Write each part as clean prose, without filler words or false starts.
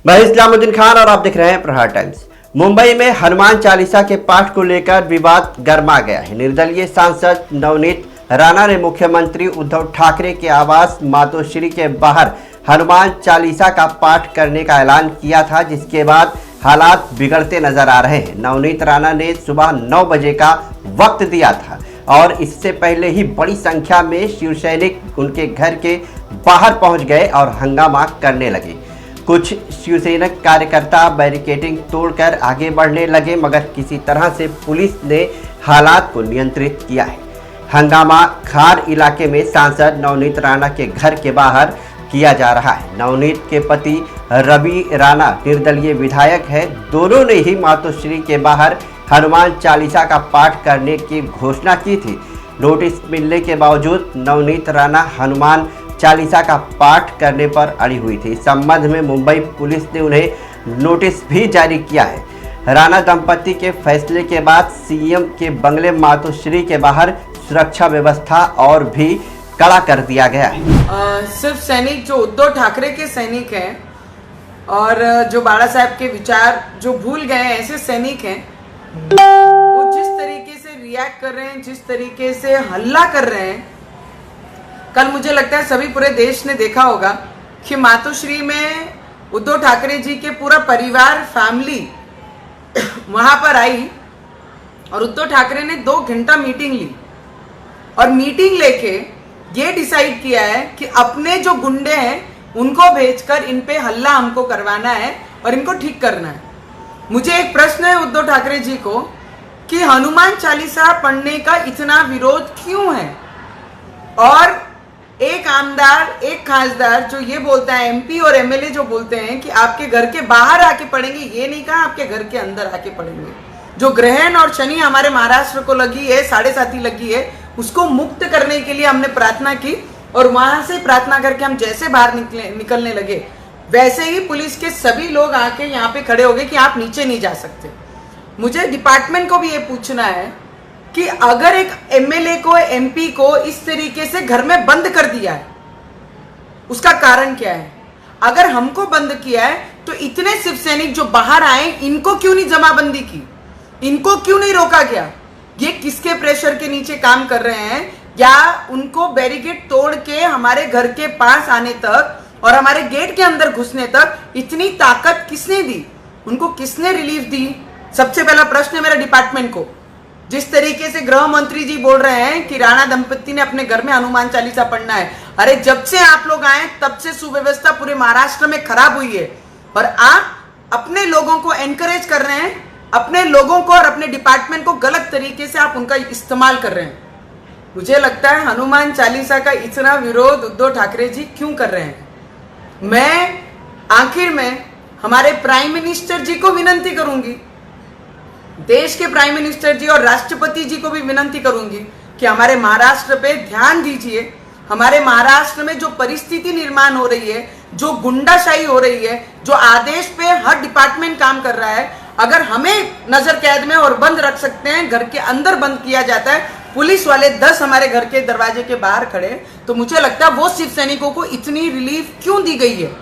मैं इस्लामुद्दीन खान और आप देख रहे हैं प्रहार टाइम्स। मुंबई में हनुमान चालीसा के पाठ को लेकर विवाद गर्मा गया है। निर्दलीय सांसद नवनीत राणा ने मुख्यमंत्री उद्धव ठाकरे के आवास मातोश्री के बाहर हनुमान चालीसा का पाठ करने का ऐलान किया था, जिसके बाद हालात बिगड़ते नजर आ रहे हैं। नवनीत राणा ने सुबह 9 बजे का वक्त दिया था और इससे पहले ही बड़ी संख्या में शिवसैनिक उनके घर के बाहर पहुंच गए और हंगामा करने लगे। कुछ शिवसैनिक कार्यकर्ता बैरिकेडिंग तोड़कर आगे बढ़ने लगे, मगर किसी तरह से पुलिस ने हालात को नियंत्रित किया है। हंगामा खार इलाके में सांसद नवनीत राणा के घर के बाहर किया जा रहा है। नवनीत के पति रवि राणा निर्दलीय विधायक है। दोनों ने ही मातोश्री के बाहर हनुमान चालीसा का पाठ करने की घोषणा की थी। नोटिस मिलने के बावजूद नवनीत राणा हनुमान चालीसा का पाठ करने पर अड़ी हुई थी। इस संबंध में मुंबई पुलिस ने उन्हें नोटिस भी जारी किया है। राणा दंपति के फैसले के बाद सीएम के बंगले मातोश्री के बाहर सुरक्षा व्यवस्था और भी कड़ा कर दिया गया है। सिर्फ सैनिक जो उद्धव ठाकरे के सैनिक हैं और जो बाला साहब के विचार जो भूल गए हैं, ऐसे सैनिक हैं, वो जिस तरीके से रिएक्ट कर रहे हैं, जिस तरीके से हल्ला कर रहे हैं, कल मुझे लगता है सभी पूरे देश ने देखा होगा कि मातोश्री में उद्धव ठाकरे जी के पूरा परिवार फैमिली वहां पर आई और उद्धव ठाकरे ने 2 घंटा मीटिंग ली और मीटिंग लेके ये डिसाइड किया है कि अपने जो गुंडे हैं उनको भेजकर इन पे हल्ला हमको करवाना है और इनको ठीक करना है। मुझे एक प्रश्न है उद्धव ठाकरे जी को कि हनुमान चालीसा पढ़ने का इतना विरोध क्यों है? और एक आमदार, एक खासदार जो ये बोलता है, एमपी और एमएलए जो बोलते हैं कि आपके घर के बाहर आके पढ़ेंगे, ये नहीं कहा आपके घर के अंदर आके पढ़ेंगे। जो ग्रहण और शनि हमारे महाराष्ट्र को लगी है, 7.5 लगी है, उसको मुक्त करने के लिए हमने प्रार्थना की और वहां से प्रार्थना करके हम जैसे बाहर निकलने लगे, वैसे ही पुलिस के सभी लोग आके यहाँ पे खड़े हो गए कि आप नीचे नहीं जा सकते। मुझे डिपार्टमेंट को भी ये पूछना है कि अगर एक एमएलए को, एमपी को इस तरीके से घर में बंद कर दिया है, उसका कारण क्या है? अगर हमको बंद किया है तो इतने शिव सैनिक जो बाहर आए, इनको क्यों नहीं जमाबंदी की? इनको क्यों नहीं रोका गया? ये किसके प्रेशर के नीचे काम कर रहे हैं? या उनको बैरिकेड तोड़ के हमारे घर के पास आने तक और हमारे गेट के अंदर घुसने तक इतनी ताकत किसने दी? उनको किसने रिलीफ दी? सबसे पहला प्रश्न है मेरा डिपार्टमेंट को। जिस तरीके से गृह मंत्री जी बोल रहे हैं कि राणा दंपति ने अपने घर में हनुमान चालीसा पढ़ना है, अरे जब से आप लोग आए तब से सुव्यवस्था पूरे महाराष्ट्र में खराब हुई है और आप अपने लोगों को एनकरेज कर रहे हैं, अपने लोगों को और अपने डिपार्टमेंट को गलत तरीके से आप उनका इस्तेमाल कर रहे हैं। मुझे लगता है हनुमान चालीसा का इतना विरोध उद्धव ठाकरे जी क्यों कर रहे हैं? मैं आखिर में हमारे प्राइम मिनिस्टर जी को विनती करूंगी, देश के प्राइम मिनिस्टर जी और राष्ट्रपति जी को भी विनती करूंगी कि हमारे महाराष्ट्र पे ध्यान दीजिए। हमारे महाराष्ट्र में जो परिस्थिति निर्माण हो रही है, जो गुंडाशाही हो रही है, जो आदेश पे हर डिपार्टमेंट काम कर रहा है, अगर हमें नजर कैद में और बंद रख सकते हैं, घर के अंदर बंद किया जाता है, पुलिस वाले 10 हमारे घर के दरवाजे के बाहर खड़े, तो मुझे लगता है वो शिव सैनिकों को इतनी रिलीफ क्यों दी गई है?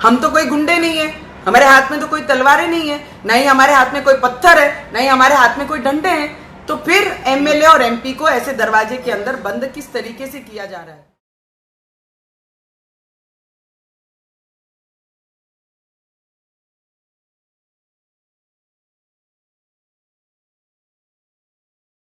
हम तो कोई गुंडे नहीं है, हमारे हाथ में तो कोई तलवारें नहीं है, ना ही हमारे हाथ में कोई पत्थर है, ना ही हमारे हाथ में कोई डंडे हैं। तो फिर एमएलए और एमपी को ऐसे दरवाजे के अंदर बंद किस तरीके से किया जा रहा है?